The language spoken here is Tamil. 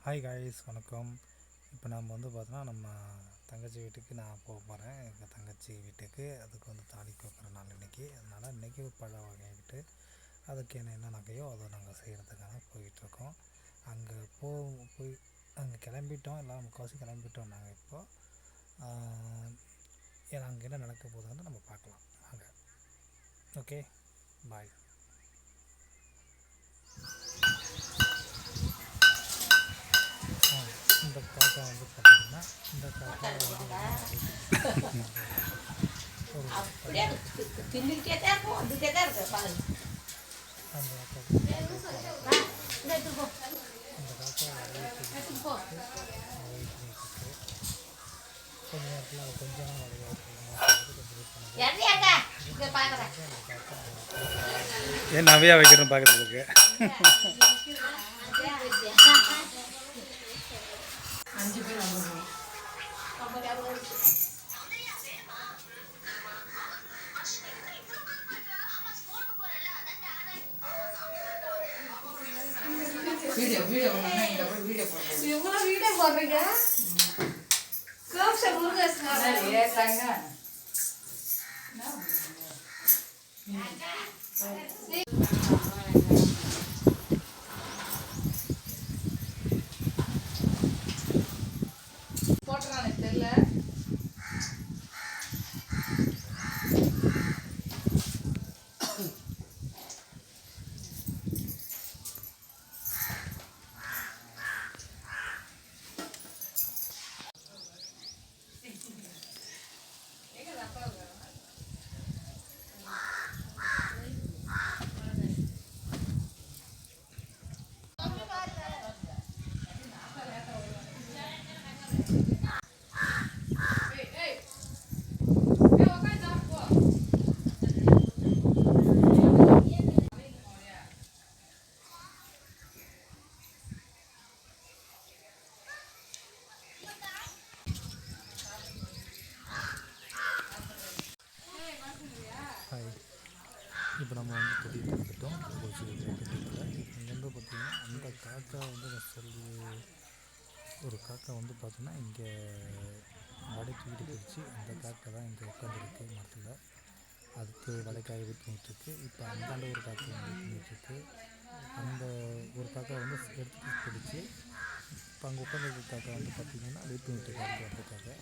ஹாய் காய்ஸ், வணக்கம். இப்போ நம்ம பார்த்தோன்னா நம்ம தங்கச்சி வீட்டுக்கு நான் போக போகிறேன். எங்கள் தங்கச்சி வீட்டுக்கு அதுக்கு தாலி கோக்குற நாள் இன்றைக்கி. அதனால் இன்றைக்கி பழம் வாங்கிக்கிட்டு அதுக்கு என்ன நகையோ அதை நாங்கள் செய்கிறதுக்காக போயிட்டுருக்கோம். அங்கே போய் அங்கே கிளம்பிட்டோம், எல்லாம் முக்கால்வாசி கிளம்பிட்டோம். நாங்கள் இப்போது அங்கே என்ன நடக்க போகுதுன்னு நம்ம பார்க்கலாம் வாங்க. ஓகே, பாய். இந்த காக்கா பார்த்திங்கன்னா இந்த காக்கா தின்னுக்கிட்டே தான் இருக்கும், வந்துட்டே தான் இருக்கு பால். அந்த காக்கா கொஞ்ச நேரத்தில் அது கொஞ்சம் ஏன் நவையா வைக்கிறேன்னு பார்க்குறதுக்கு வீடியோ போடுறீங்க. போட்டுறானே தெரியல. இப்போ நம்ம தொட்டிட்டு வந்துட்டோம். தொட்டியில் இங்கேருந்து பார்த்திங்கன்னா அந்த காக்கா நான் சொல்லி ஒரு காக்கா பார்த்தோன்னா இங்கே வடை தூக்கிட்டு போயிடுச்சு. அந்த காக்கா தான் இங்கே உட்காந்துருக்கு மரத்தில். அதுக்கு வடைக்காய் வெயிட் பண்ணிகிட்ருக்கு. இப்போ அந்தாண்ட ஒரு காக்கா வெயிட் பண்ணிகிட்ருக்கு. அந்த ஒரு காக்கா எடுத்துகிட்டு போயிடுச்சு. இப்போ அங்கே உட்காந்துருக்க காக்கா பார்த்திங்கன்னா வெயிட் பண்ணிகிட்டு இருக்காங்க. அந்த காக்கா